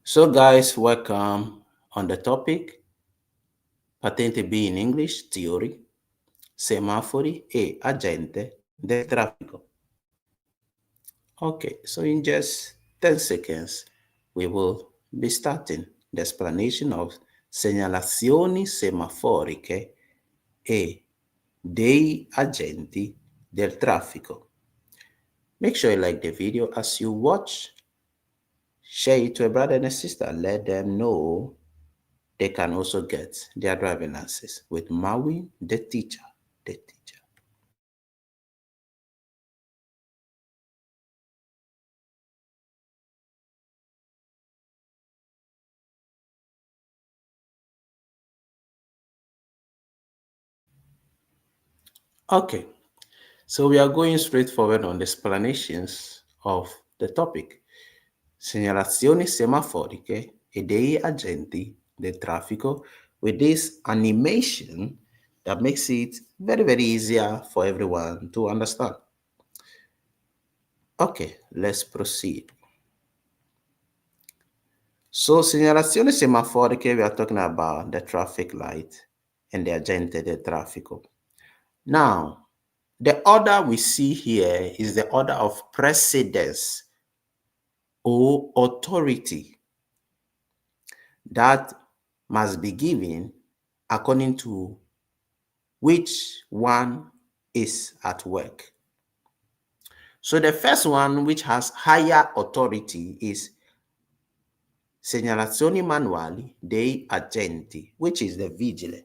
So guys, welcome on the topic Patente B in English theory, Semafori e Agente del Traffico. Okay, so in just 10 seconds, we will be starting the explanation of segnalazioni semaforiche e dei agenti del traffico. Make sure you like the video as you watch. Share it to a brother and a sister. Let them know they can also get their driving license with Maui, the teacher. Okay, so we are going straight forward on the explanations of the topic. Segnalazioni semaforiche e dei agenti del traffico with this animation that makes it very, very easier for everyone to understand. Okay, let's proceed. So segnalazioni semaforiche, we are talking about the traffic light and the agente del traffico. Now, the order we see here is the order of precedence or authority that must be given according to which one is at work. So the first one, which has higher authority, is segnalazioni manuali dei agenti, which is the vigile.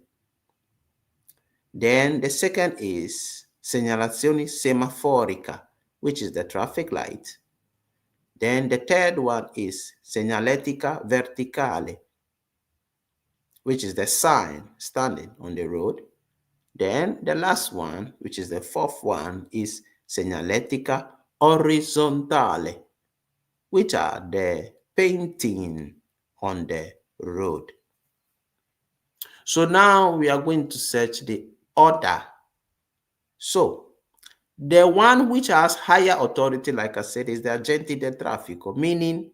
Then the second is segnalazioni semaforica, which is the traffic light. Then the third one is segnaletica verticale, which is the sign standing on the road. Then the last one, which is the fourth one, is segnaletica orizzontale, which are the painting on the road. So now we are going to search the order. So the one which has higher authority, like I said, is the Agente del Traffico, meaning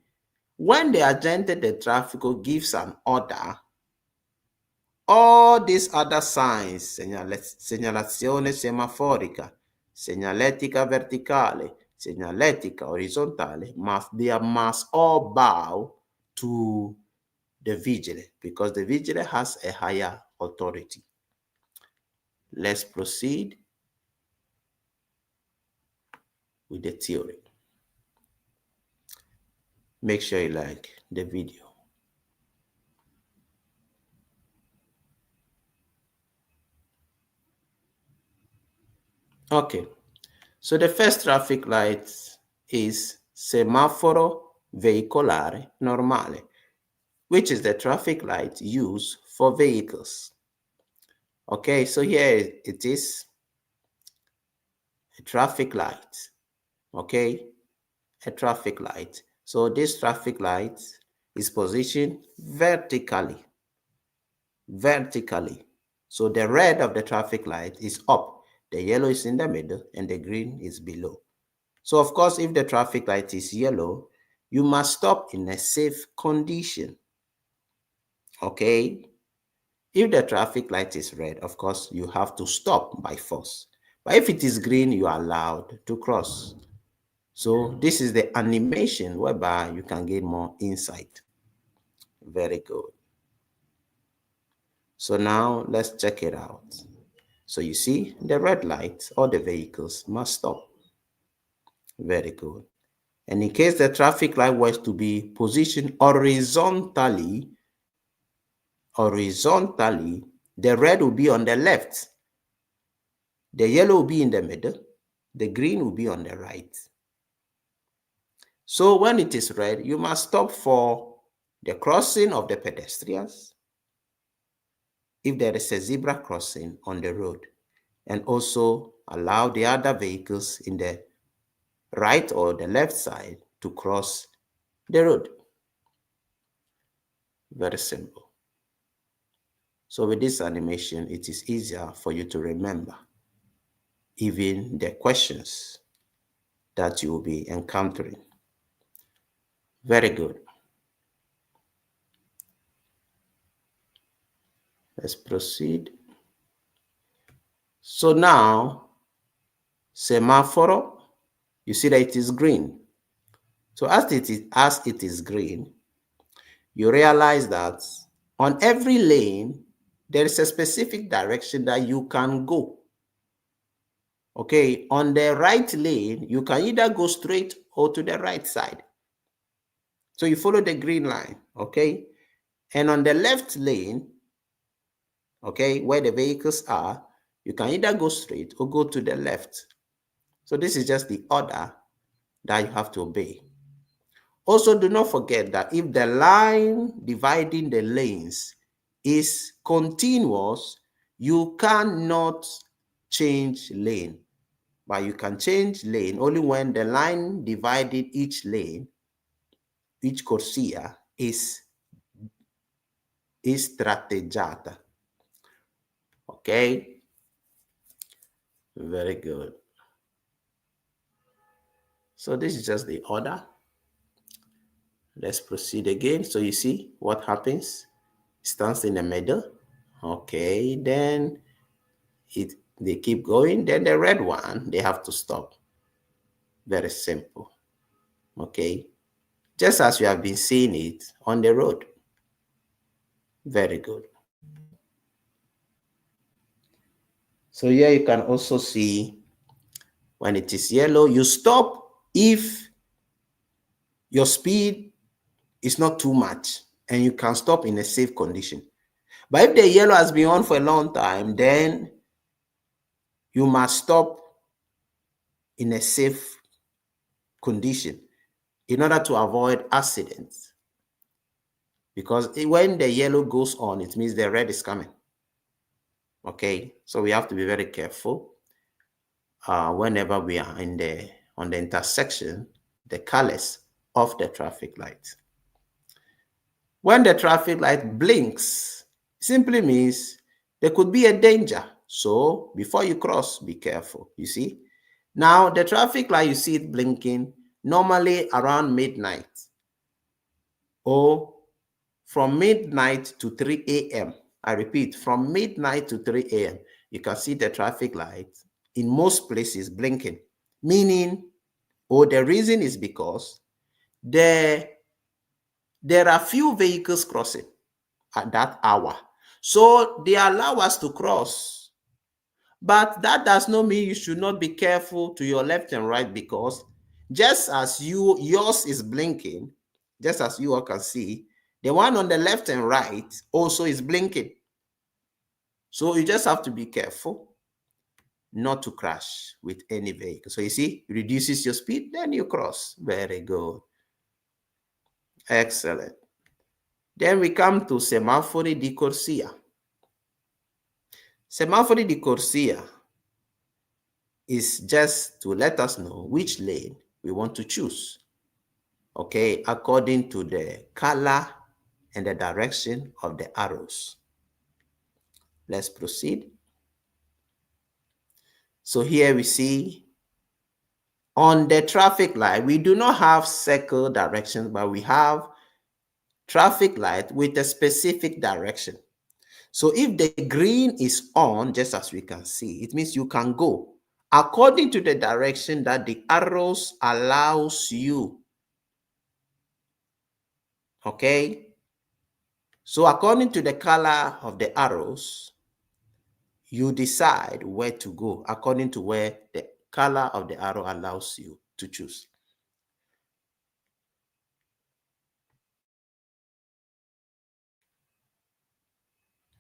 when the Agente del Traffico gives an order, all these other signs, segnalazione semaforica, segnaletica verticale, segnaletica orizzontale, must all bow to the vigile because the vigile has a higher authority. Let's proceed with the theory. Make sure you like the video. Okay, so the first traffic light is semaforo veicolare normale, which is the traffic light used for vehicles. Okay, so here it is, a traffic light, okay, a traffic light. So this traffic light is positioned vertically. So the red of the traffic light is up, the yellow is in the middle, and the green is below. So of course, if the traffic light is yellow, you must stop in a safe condition. Okay? If the traffic light is red, of course, you have to stop by force. But if it is green, you are allowed to cross. So this is the animation whereby you can get more insight. Very good. So now let's check it out. So you see the red light, all the vehicles must stop. Very good. And in case the traffic light was to be positioned horizontally, the red will be on the left, the yellow will be in the middle, the green will be on the right. So when it is red, you must stop for the crossing of the pedestrians, if there is a zebra crossing on the road, and also allow the other vehicles in the right or the left side to cross the road. Very simple. So with this animation, it is easier for you to remember even the questions that you will be encountering. Very good. Let's proceed. So now, Semaforo, you see that it is green. So as it is green, you realize that on every lane, there is a specific direction that you can go. Okay, on the right lane, you can either go straight or to the right side. So you follow the green line, okay? And on the left lane, okay, where the vehicles are, you can either go straight or go to the left. So this is just the order that you have to obey. Also, do not forget that if the line dividing the lanes is continuous, you cannot change lane. But you can change lane only when the line dividing each lane, each corsia, is tratteggiata. Okay? Very good. So this is just the order. Let's proceed again. So you see what happens? It stands in the middle. Okay, then they keep going. Then the red one, they have to stop. Very simple. Okay, just as you have been seeing it on the road. Very good. So here you can also see when it is yellow, you stop if your speed is not too much and you can stop in a safe condition. But if the yellow has been on for a long time, then you must stop in a safe condition in order to avoid accidents. Because when the yellow goes on, it means the red is coming. Okay, so we have to be very careful whenever we are on the intersection, the colors of the traffic light. When the traffic light blinks, simply means there could be a danger. So before you cross, be careful. You see? Now, the traffic light, you see it blinking normally around midnight or from midnight to 3 a.m. I repeat, from midnight to 3 a.m. You can see the traffic light in most places blinking, meaning, the reason is because there are few vehicles crossing at that hour. So they allow us to cross. But that does not mean you should not be careful to your left and right, because just as yours is blinking, just as you all can see, the one on the left and right also is blinking. So you just have to be careful not to crash with any vehicle. So you see, it reduces your speed, then you cross. Very good. Excellent. Then we come to Semafori di corsia. Semafori di corsia is just to let us know which lane we want to choose, okay, according to the color and the direction of the arrows. Let's proceed. So here we see on the traffic light, we do not have circle directions, but we have traffic light with a specific direction. So if the green is on, just as we can see, it means you can go according to the direction that the arrows allows you. Okay? So according to the color of the arrows, you decide where to go according to where the color of the arrow allows you to choose.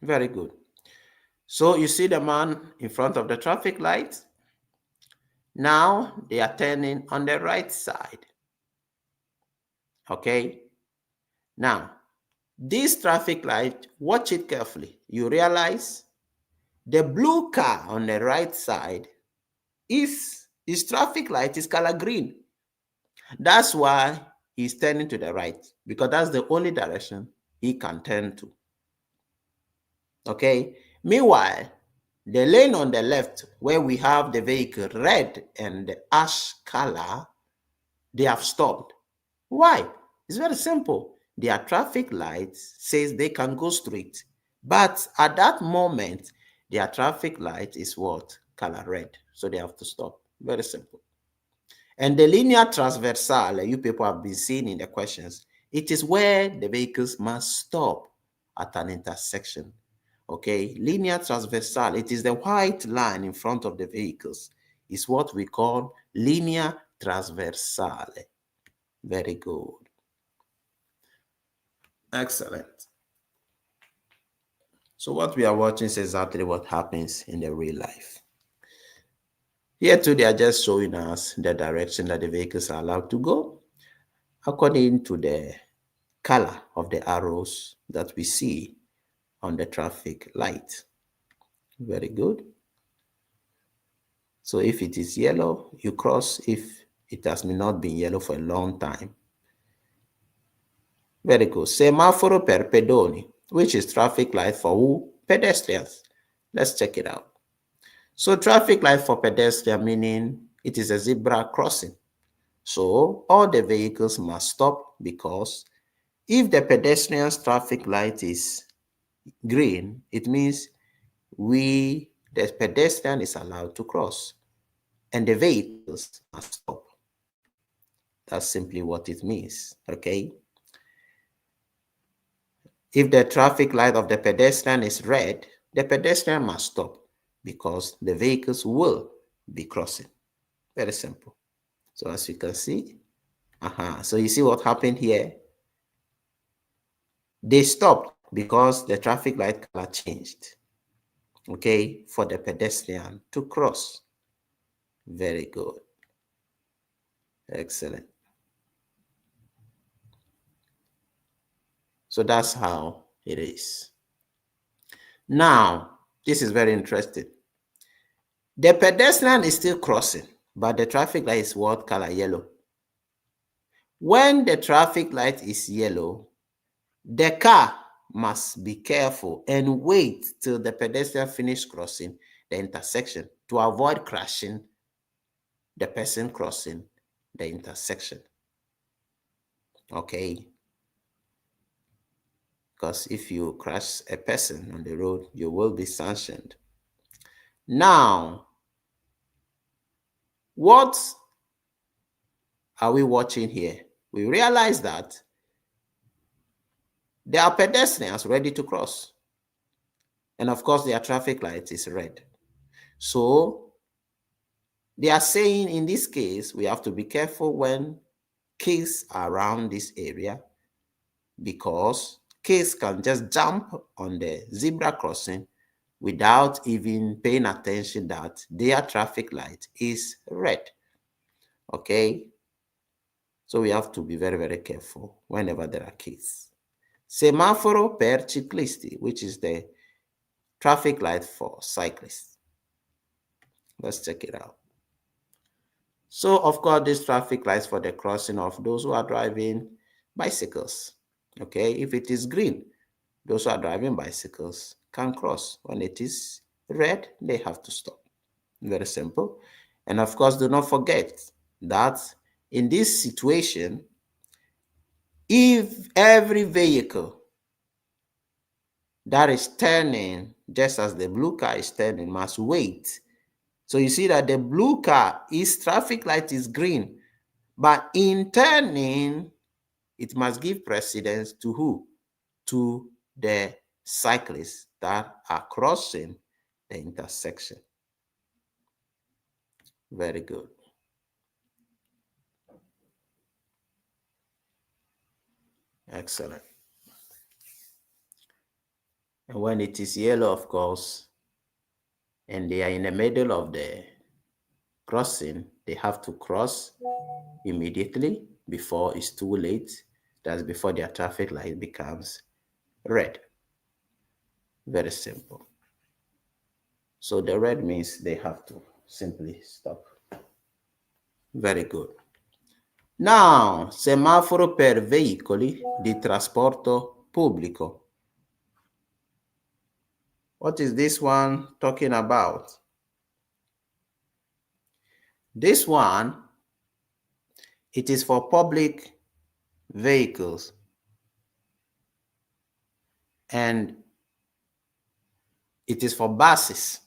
Very good. So you see the man in front of the traffic light. Now they are turning on the right side. Okay? Now, this traffic light, watch it carefully. You realize the blue car on the right side his traffic light is color green. That's why he's turning to the right, because that's the only direction he can turn to. Okay. Meanwhile, the lane on the left, where we have the vehicle red and the ash color, they have stopped. Why? It's very simple. Their traffic lights says they can go straight, But at that moment, their traffic light is what? Color red. So they have to stop. Very simple. And the linea transversale, you people have been seeing in the questions, it is where the vehicles must stop at an intersection. Okay, linea transversale, it is the white line in front of the vehicles. Is what we call linea transversale. Very good. Excellent. So what we are watching is exactly what happens in the real life. Here too, they are just showing us the direction that the vehicles are allowed to go according to the color of the arrows that we see on the traffic light. Very good. So if it is yellow, you cross. If it has not been yellow for a long time. Very good. Semaforo per pedoni, which is traffic light for who? Pedestrians. Let's check it out. So traffic light for pedestrian, meaning it is a zebra crossing. So all the vehicles must stop, because if the pedestrian's traffic light is green, it means the pedestrian is allowed to cross and the vehicles must stop. That's simply what it means, okay? If the traffic light of the pedestrian is red, the pedestrian must stop because the vehicles will be crossing. Very simple. So as you can see, so you see what happened here? They stopped because the traffic light color changed, okay, for the pedestrian to cross. Very good. Excellent. So that's how it is. Now, this is very interesting. The pedestrian is still crossing, but the traffic light is what color? Yellow. When the traffic light is yellow, the car must be careful and wait till the pedestrian finish crossing the intersection to avoid crashing the person crossing the intersection. Okay? Because if you crash a person on the road, you will be sanctioned. Now, what are we watching here? We realize that there are pedestrians ready to cross. And of course, their traffic light is red. So they are saying in this case, we have to be careful when kids are around this area, because kids can just jump on the zebra crossing without even paying attention that their traffic light is red. Okay? So we have to be very, very careful whenever there are kids. Semaforo per ciclisti, which is the traffic light for cyclists. Let's check it out. So, of course, this traffic lights for the crossing of those who are driving bicycles. Okay, if it is green, those who are driving bicycles can cross. When it is red, they have to stop. Very simple. And of course, do not forget that in this situation, if every vehicle that is turning, just as the blue car is turning, must wait. So you see that the blue car, its traffic light is green, but in turning, it must give precedence to who? To the cyclists that are crossing the intersection. Very good. Excellent. And when it is yellow, of course, and they are in the middle of the crossing, they have to cross immediately before it's too late. That's before their traffic light becomes red. Very simple. So the red means they have to simply stop. Very good. Now, semaforo per veicoli di trasporto pubblico. What is this one talking about? This one, it is for public vehicles. And it is for buses,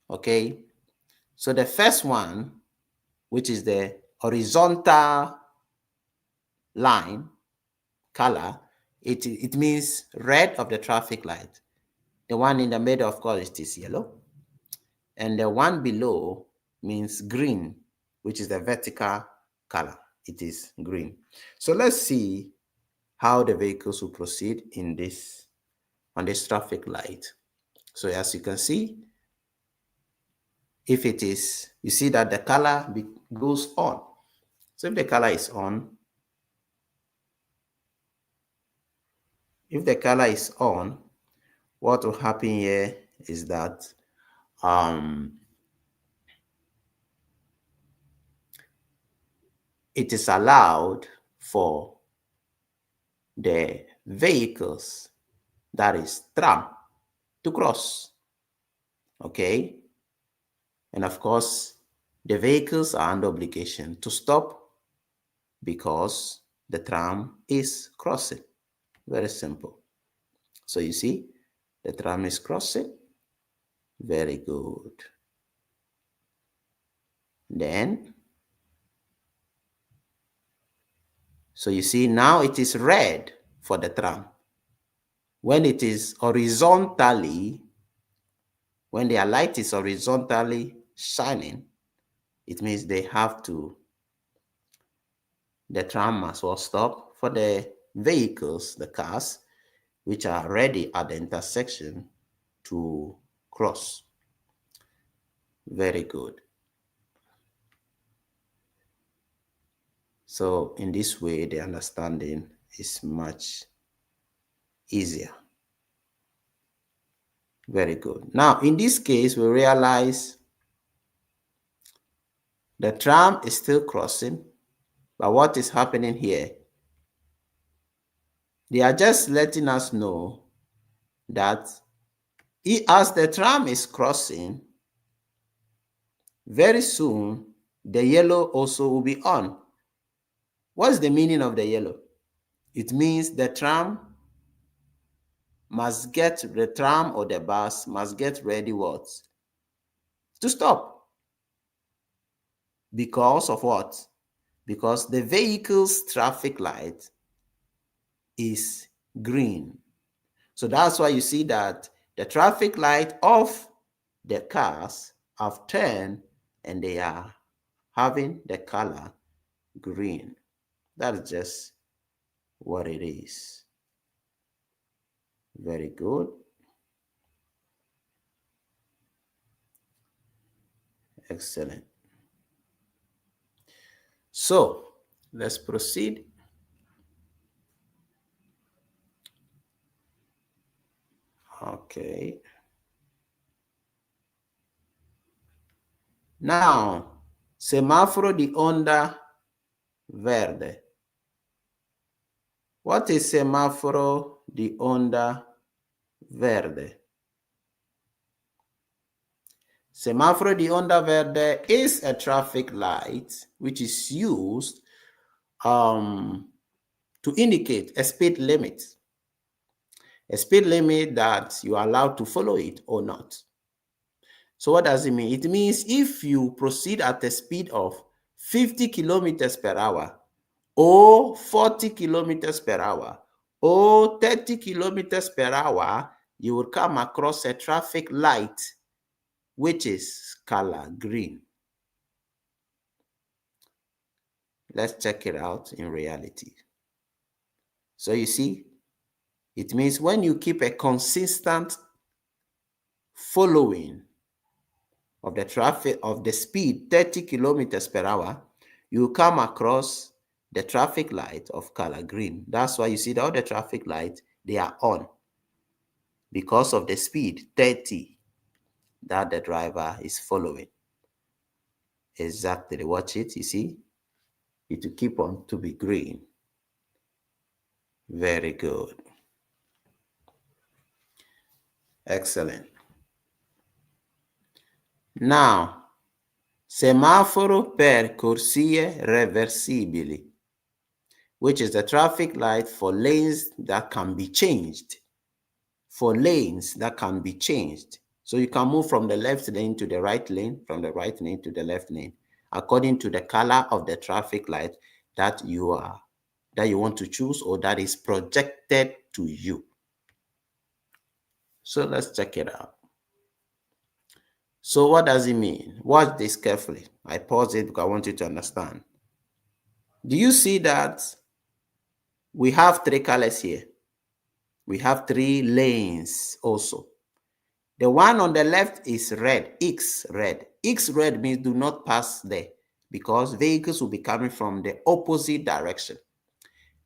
okay? So the first one, which is the horizontal line color, it means red of the traffic light. The one in the middle, of course, it is yellow. And the one below means green, which is the vertical color. It is green. So let's see how the vehicles will proceed in this, on this traffic light. So as you can see, if it is, you see that the color goes on. So if the color is on, what will happen here is that it is allowed for the vehicles, that is tram, to cross, okay? And of course, the vehicles are under obligation to stop because the tram is crossing. Very simple. So you see, the tram is crossing. Very good. Then, so you see now it is red for the tram. When it is horizontally, when their light is horizontally shining, it means they have to, the tram must well stop for the vehicles, the cars, which are ready at the intersection to cross. Very good. So in this way, the understanding is much easier. Very good. Now, in this case, we realize the tram is still crossing, but what is happening here? They are just letting us know that as the tram is crossing, very soon the yellow also will be on. What's the meaning of the yellow? It means the tram must get, the tram or the bus must get ready what? To stop. Because of what? Because the vehicle's traffic light is green. So that's why you see that the traffic light of the cars have turned and they are having the color green. That is just what it is. Very good. Excellent. So let's proceed. Okay. Now, semaforo di onda verde. What is semaforo di onda verde? Semaforo di onda verde is a traffic light which is used to indicate a speed limit. A speed limit that you are allowed to follow it or not. So what does it mean? It means if you proceed at a speed of 50 kilometers per hour or 40 kilometers per hour or 30 kilometers per hour, you will come across a traffic light which is color green. Let's check it out in reality. So you see, it means when you keep a consistent following of the traffic, of the speed 30 kilometers per hour, you come across the traffic light of color green. That's why you see that all the traffic lights, they are on because of the speed 30 that the driver is following. Exactly. Watch it. You see, it will keep on to be green. Very good. Excellent. Now, semaforo per corsie reversibili, which is the traffic light for lanes that can be changed. For lanes that can be changed. So you can move from the left lane to the right lane, from the right lane to the left lane, according to the color of the traffic light that you want to choose or that is projected to you. So let's check it out. So what does it mean? Watch this carefully. I pause it because I want you to understand. Do you see that we have three colors here? We have three lanes also. The one on the left is red, X red. X red means do not pass there because vehicles will be coming from the opposite direction.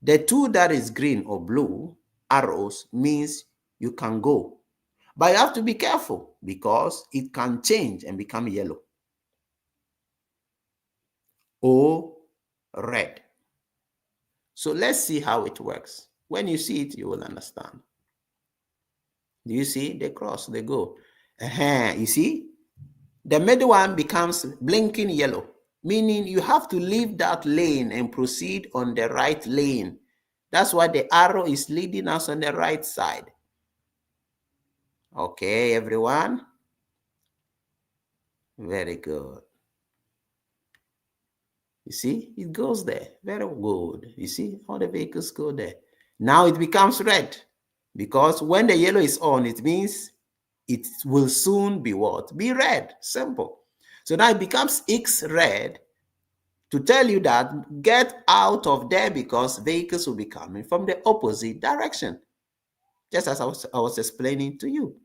The two that is green or blue arrows means you can go. But you have to be careful because it can change and become yellow or red. So let's see how it works. When you see it, you will understand. Do you see? They cross, they go. You see? The middle one becomes blinking yellow, meaning you have to leave that lane and proceed on the right lane. That's why the arrow is leading us on the right side. Okay, everyone? Very good. You see, it goes there. Very good. You see, all the vehicles go there. Now it becomes red because when the yellow is on, it means it will soon be what? Be red. Simple. So now it becomes X red to tell you that get out of there because vehicles will be coming from the opposite direction. Just as I was explaining to you.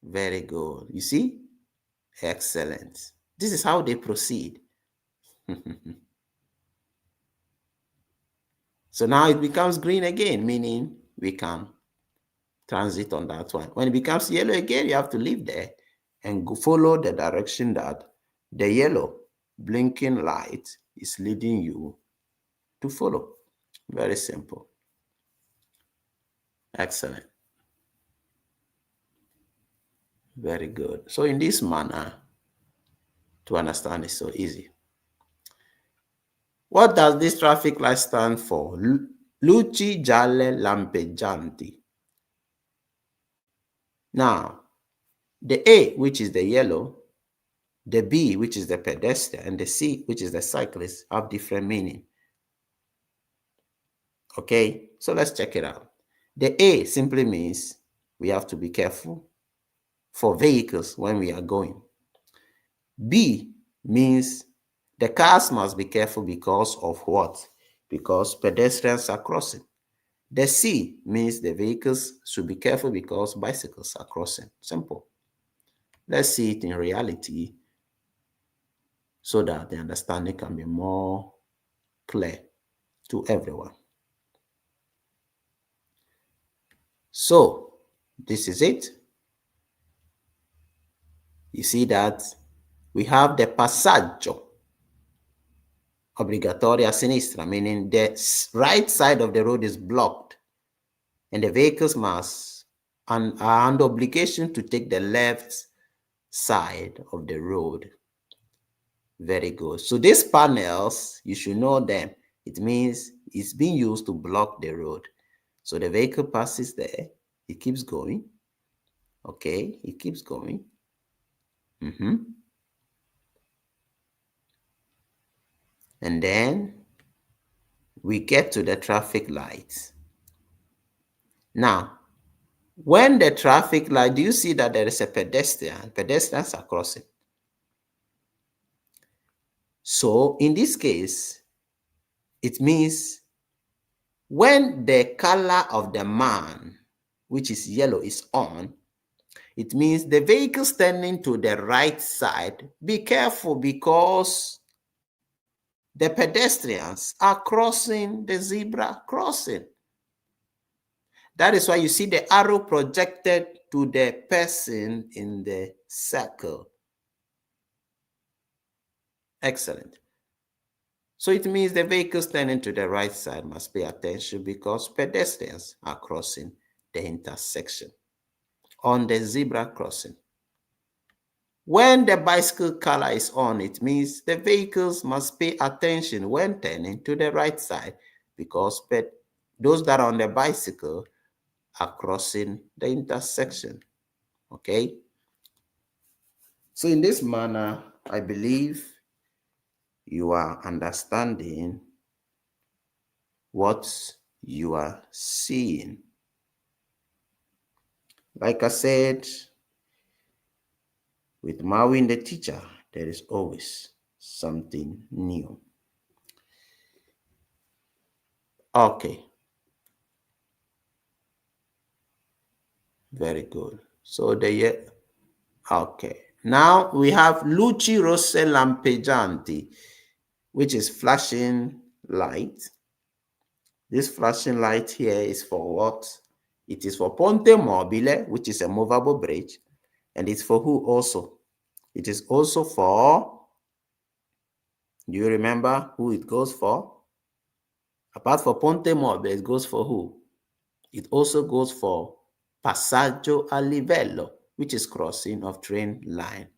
Very good. You see? Excellent. This is how they proceed. So now it becomes green again, meaning we can transit on that one. When it becomes yellow again, you have to leave there and go follow the direction that the yellow blinking light is leading you to follow. Very simple. Excellent. Very good. So in this manner, to understand is so easy. What does this traffic light stand for? Luci gialle lampeggianti. Now, the A, which is the yellow, the B, which is the pedestrian, and the C, which is the cyclist, have different meaning. Okay, so let's check it out. The A simply means we have to be careful for vehicles when we are going. B means the cars must be careful because of what? Because pedestrians are crossing. The C means the vehicles should be careful because bicycles are crossing. Simple. Let's see it in reality so that the understanding can be more clear to everyone. So, this is it. You see that we have the passaggio obbligatorio a sinistra, meaning the right side of the road is blocked and the vehicles must are under obligation to take the left side of the road. Very good. So these panels, you should know them. It means it's being used to block the road. So the vehicle passes there. It keeps going. Okay, it keeps going. And then we get to the traffic lights. Now, when the traffic light, do you see that there is a pedestrian? Pedestrians are crossing. So in this case, it means when the color of the man, which is yellow, is on, it means the vehicle standing to the right side, be careful because the pedestrians are crossing the zebra crossing. That is why you see the arrow projected to the person in the circle. Excellent. So it means the vehicle standing to the right side must pay attention because pedestrians are crossing the intersection on the zebra crossing. When the bicycle color is on, it means the vehicles must pay attention when turning to the right side because those that are on the bicycle are crossing the intersection. Okay. So in this manner, I believe you are understanding what you are seeing. Like I said, with Marvin the teacher, there is always something new. Okay. Very good. So okay. Now we have luci rosse lampeggianti, which is flashing light. This flashing light here is for what? It is for Ponte Mobile, which is a movable bridge. And it's for who also? It is also for, do you remember who it goes for? Apart from Ponte Mobile, it goes for who? It also goes for Passaggio a Livello, which is crossing of train line.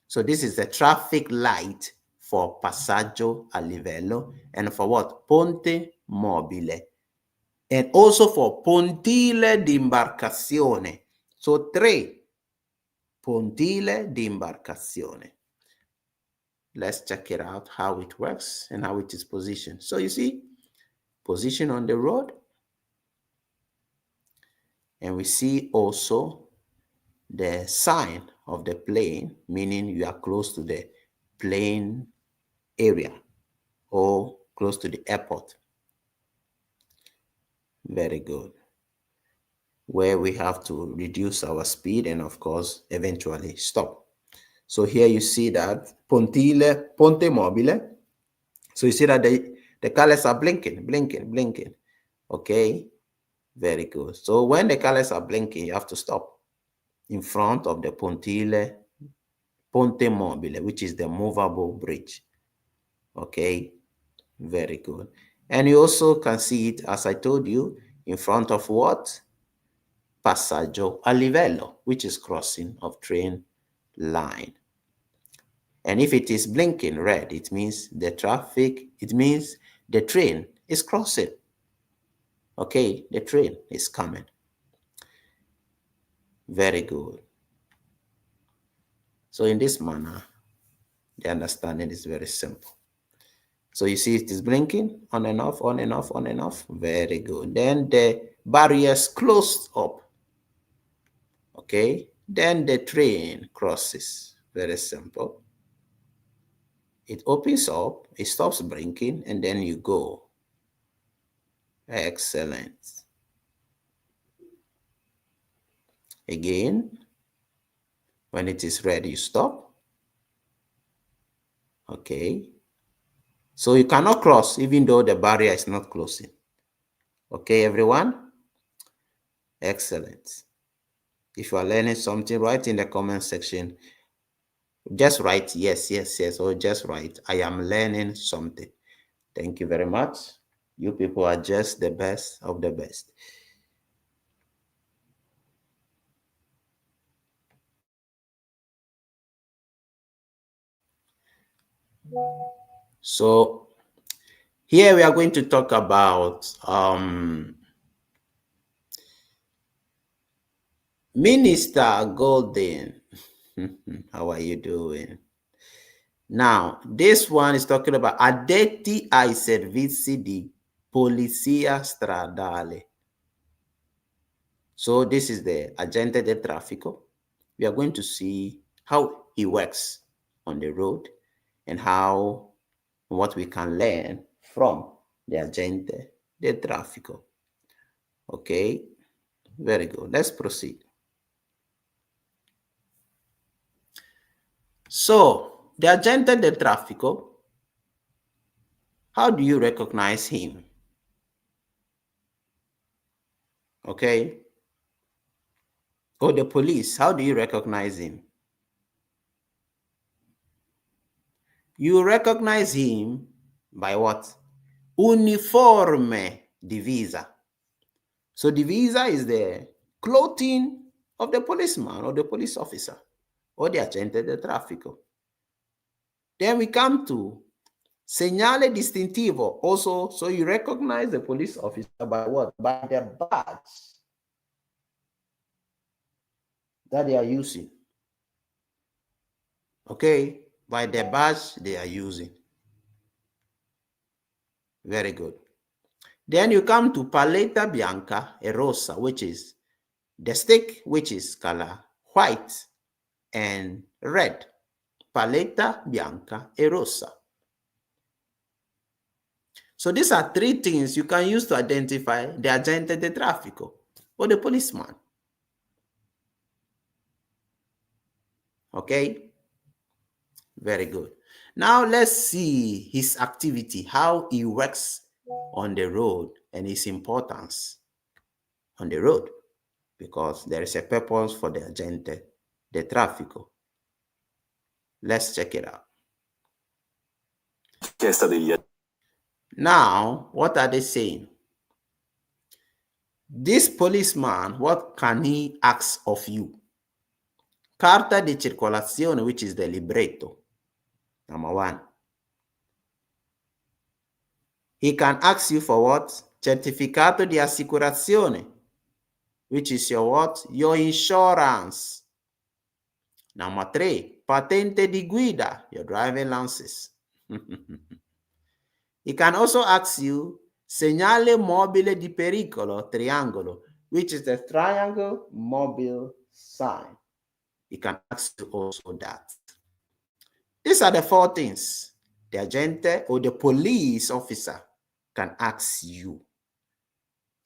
So this is the traffic light for Passaggio a Livello and for what? Ponte Mobile. And also for Pontile d'imbarcazione. So 3. Pontile d'imbarcazione. Let's check it out, how it works and how it is positioned. So you see, position on the road. And we see also the sign of the plane, meaning you are close to the plane area or close to the airport. Very good. Where we have to reduce our speed and of course eventually stop. So here you see that Ponte Mobile. So you see that the colors are blinking. Okay, very good. So when the colors are blinking, you have to stop in front of the Ponte Mobile, which is the movable bridge. Okay, very good. And you also can see it, as I told you, in front of what? Passaggio a livello, which is crossing of train line. And if it is blinking red, it means the train is crossing. Okay, the train is coming. Very good. So in this manner, the understanding is very simple. So you see it is blinking on and off, on and off, on and off. Very good. Then the barriers closed up. Okay, then the train crosses. Very simple. It opens up, it stops blinking, and then you go. Excellent. Again, when it is ready, you stop. Okay. So you cannot cross even though the barrier is not closing. Okay, everyone? Excellent. If you are learning something, write in the comment section. Just write yes, or just write I am learning something. Thank you very much. You people are just the best of the best. So here we are going to talk about Minister Golden. How are you doing? Now, this one is talking about addetti ai servizi di polizia stradale. So this is the Agente Del Traffico. We are going to see how he works on the road and what we can learn from the Agente Del Traffico. Okay, very good. Let's proceed. So, the Agente Del Traffico, how do you recognize him? Okay. Or the police, how do you recognize him? You recognize him by what? Uniforme divisa. So divisa is the clothing of the policeman or the police officer or the agente del traffico. Then we come to segnale distintivo. Also, so you recognize the police officer by what? By the badge. that they are using. Okay, by the badge they are using. Very good. Then you come to paleta bianca e rossa, which is the stick, which is color white and red. Paleta bianca e rossa. So these are three things you can use to identify the agente de traffico or the policeman. Okay? Very good. Now let's see his activity, how he works on the road and his importance on the road, because there is a purpose for the agente de traffico. Let's check it out. Now, what are they saying? This policeman, what can he ask of you? Carta di circolazione, which is the libretto. Number one. He can ask you for what? Certificato di assicurazione, which is your what? Your insurance. Number three, patente di guida, your driving license. He can also ask you segnale mobile di pericolo, triangolo, which is the triangle mobile sign. He can ask you also that. These are the four things the agente or the police officer can ask you.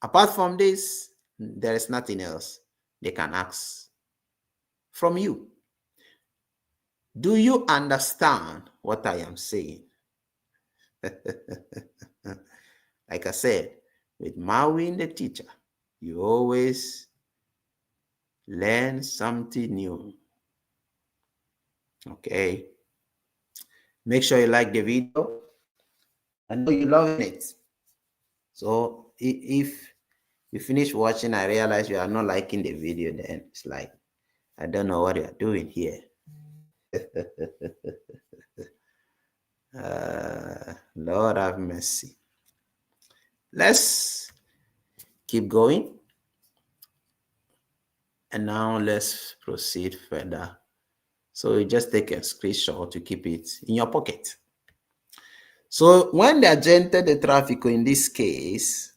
Apart from this, there is nothing else they can ask from you. Do you understand what I am saying? Like I said, with Marvin the teacher, you always learn something new. Okay. Make sure you like the video. I know you're loving it. So if you finish watching, I realize you are not liking the video, then it's like, I don't know what you're doing here. Lord have mercy. Let's keep going. And now let's proceed further. So you just take a screenshot to keep it in your pocket. So when the agente de traffico in this case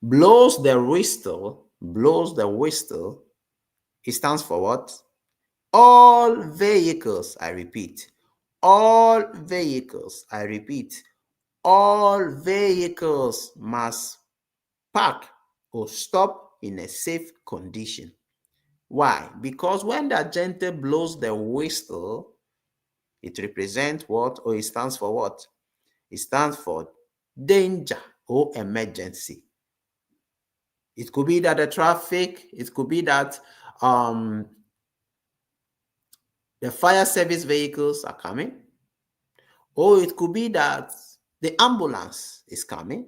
blows the whistle, it stands for what? All vehicles, I repeat, all vehicles, I repeat, all vehicles must park or stop in a safe condition. Why? Because when the agente blows the whistle, it represents what, or it stands for what? It stands for danger or emergency. It could be that the traffic, it could be that the fire service vehicles are coming, or it could be that the ambulance is coming,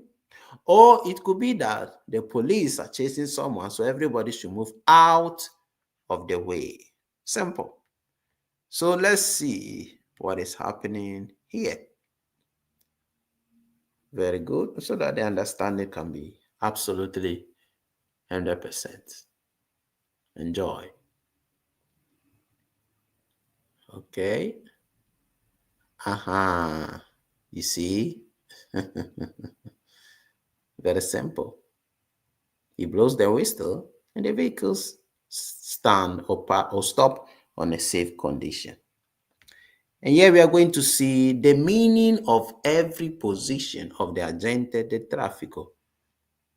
or it could be that the police are chasing someone, so everybody should move out of the way. Simple. So let's see what is happening here. Very good, so that the understanding can be absolutely 100%. Enjoy. Okay. You see? Very simple. He blows the whistle and the vehicles stand or stop on a safe condition. And here we are going to see the meaning of every position of the agente del traffico.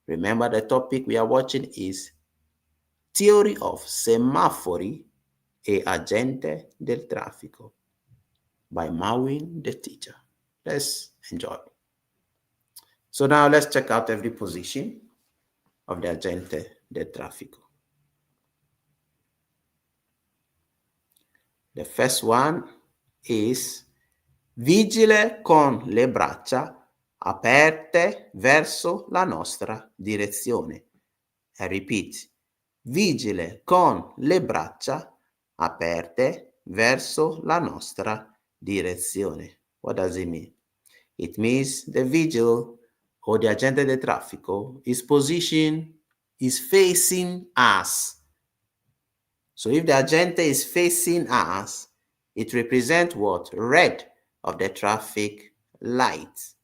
Remember, the topic we are watching is Theory of Semafori e Agente del Traffico by Marvin the teacher. Let's enjoy. So now let's check out every position of the agente del traffico. The first one is vigile con le braccia aperte verso la nostra direzione. I repeat, vigile con le braccia aperte verso la nostra direzione. What does it mean? It means the vigil or the agente del traffico is facing us. So if the agente is facing us, it represents what? Red of the traffic light.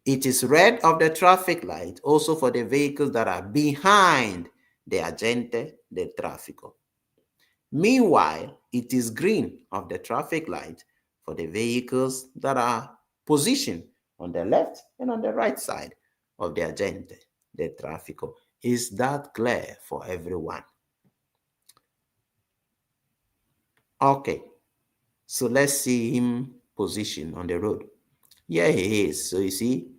It is red of the traffic light also for the vehicles that are behind the Agente del Traffico. Meanwhile, it is green of the traffic light for the vehicles that are positioned on the left and on the right side of the Agente del Traffico. Is that clear for everyone? Okay, so let's see him positioned on the road. Here he is. So you see,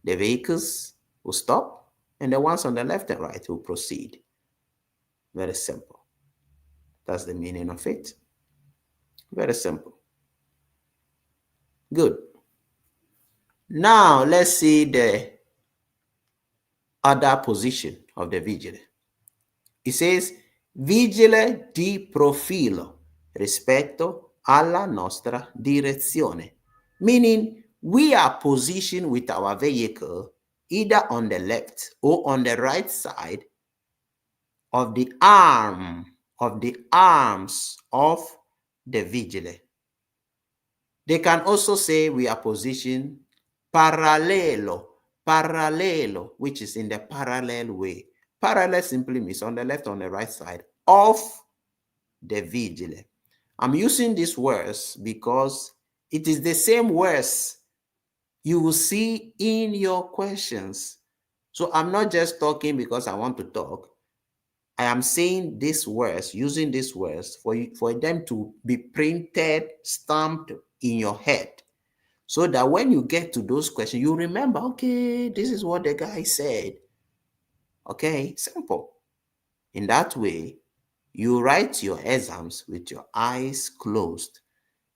the vehicles will stop and the ones on the left and right will proceed. Very simple. That's the meaning of it. Very simple. Good. Now let's see the other position of the vigile. It says vigile di profilo rispetto alla nostra direzione, meaning we are positioned with our vehicle either on the left or on the right side of the arms of the vigile. They can also say we are positioned parallelo, which is in the parallel way. Parallel simply means on the left, on the right side of the vigile. I'm using these words because it is the same words you will see in your questions. So I'm not just talking because I want to talk. I am saying these words, using these words for them to be printed, stamped in your head. So that when you get to those questions, you remember, okay, this is what the guy said. Okay, simple. In that way, you write your exams with your eyes closed.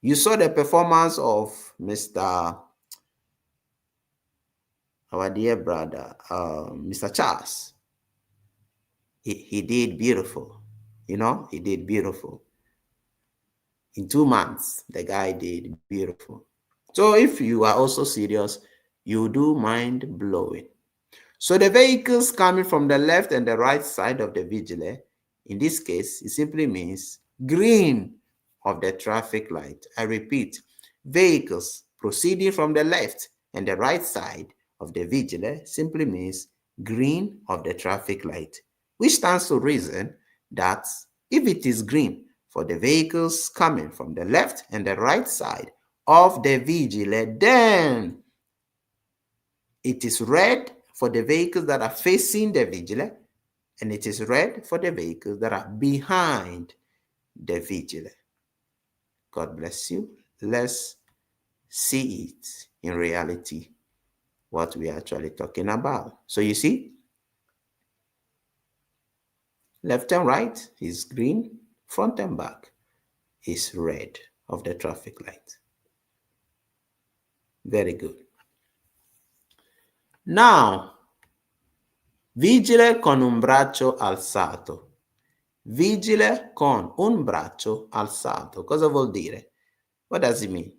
You saw the performance of Mr. our dear brother, Mr. Charles. He did beautiful. You know, he did beautiful. In 2 months, the guy did beautiful. So if you are also serious, you do mind blowing. So the vehicles coming from the left and the right side of the vigile, in this case, it simply means green of the traffic light. I repeat, vehicles proceeding from the left and the right side of the vigile simply means green of the traffic light, which stands to reason that if it is green for the vehicles coming from the left and the right side of the vigile, then it is red for the vehicles that are facing the vigile, and it is red for the vehicles that are behind the vigile. God bless you. Let's see it in reality, what we are actually talking about. So you see, left and right is green, front and back is red of the traffic light. Very good. Now, vigile con un braccio alzato. Vigile con un braccio alzato. Cosa vuol dire? What does it mean?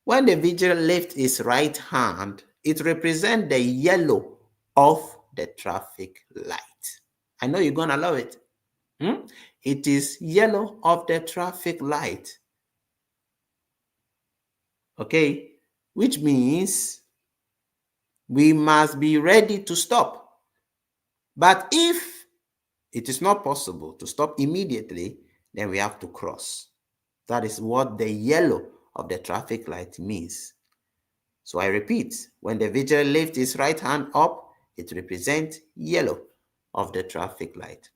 When the vigile lifts his right hand, it represents the yellow of the traffic light. I know you're going to love it. It is yellow of the traffic light. Okay, which means we must be ready to stop. But if it is not possible to stop immediately, then we have to cross. That is what the yellow of the traffic light means. So I repeat, when the vigil lifts his right hand up, it represents yellow of the traffic light.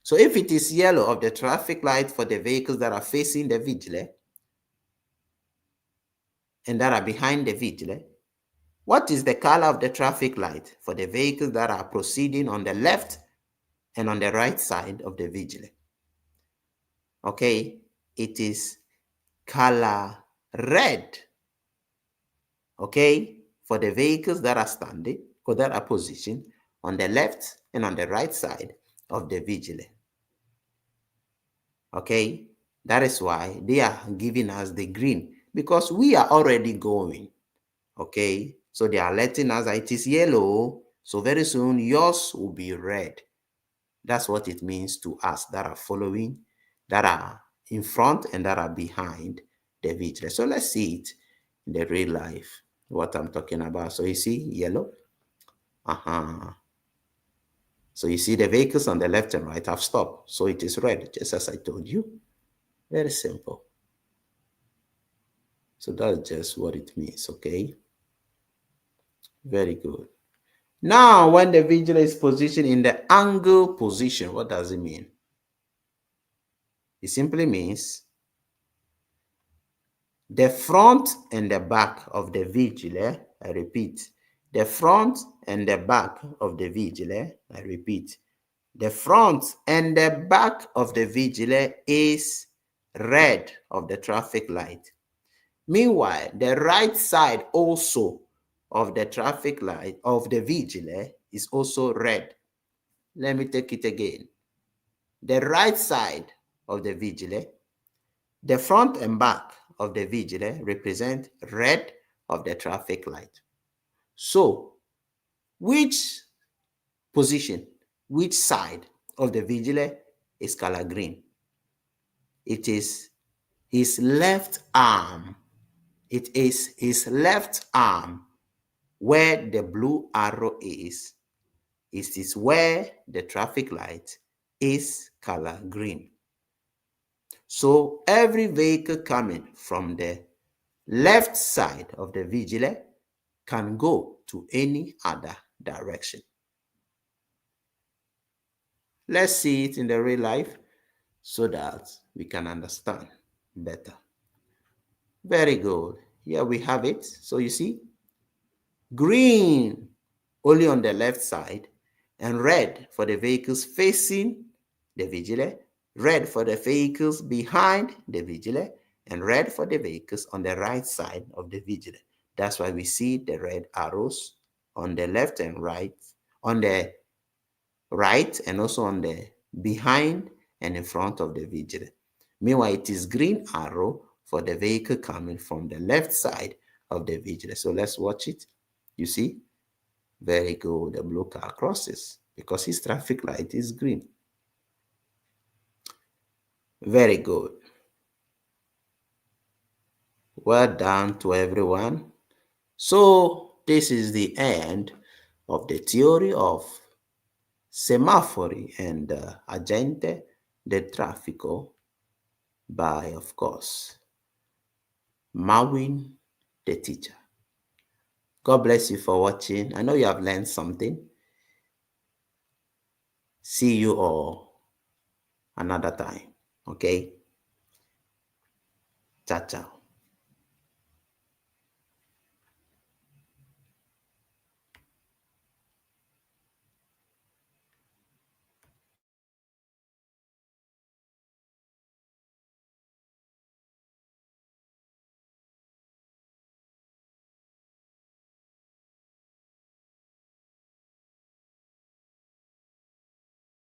So if it is yellow of the traffic light for the vehicles that are facing the vigil and that are behind the vigil, what is the color of the traffic light for the vehicles that are proceeding on the left and on the right side of the vigil? Okay, it is color red. Okay, for the vehicles that are standing or that are positioned on the left and on the right side of the vigil. Okay, that is why they are giving us the green, because we are already going. Okay, so they are letting us that it is yellow, so very soon yours will be red. That's what it means to us that are following, that are in front and that are behind the vigilante. So let's see it in the real life, what I'm talking about. So you see yellow. So you see the vehicles on the left and right have stopped. So it is red, just as I told you. Very simple. So that's just what it means, okay? Very good. Now, when the vigilante is positioned in the angle position, what does it mean? It simply means the front and the back of the vigilante, I repeat, the front and the back of the vigilante, I repeat, the front and the back of the vigilante is red of the traffic light. Meanwhile, the right side also of the traffic light of the vigilante is also red. Let me take it again. The right side of the vigilante, the front and back of the vigilante represent red of the traffic light. So, which position, which side of the vigilante is color green? It is his left arm. It is his left arm where the blue arrow is. It is where the traffic light is color green. So every vehicle coming from the left side of the vigilante can go to any other direction. Let's see it in the real life so that we can understand better. Very good. Here we have it. So you see, green only on the left side and red for the vehicles facing the vigilante, red for the vehicles behind the vigilante, and red for the vehicles on the right side of the vigilante. That's why we see the red arrows on the left and right, on the right and also on the behind and in front of the vigilante. Meanwhile, it is green arrow for the vehicle coming from the left side of the vigilante. So let's watch it. You see? Very good. The blue car crosses because his traffic light is green. Very good. Well done to everyone. So this is the end of the theory of Semafori and Agente Del Traffico by, of course, Marwin, the teacher. God bless you for watching. I know you have learned something. See you all another time. Okay? Ciao, ciao.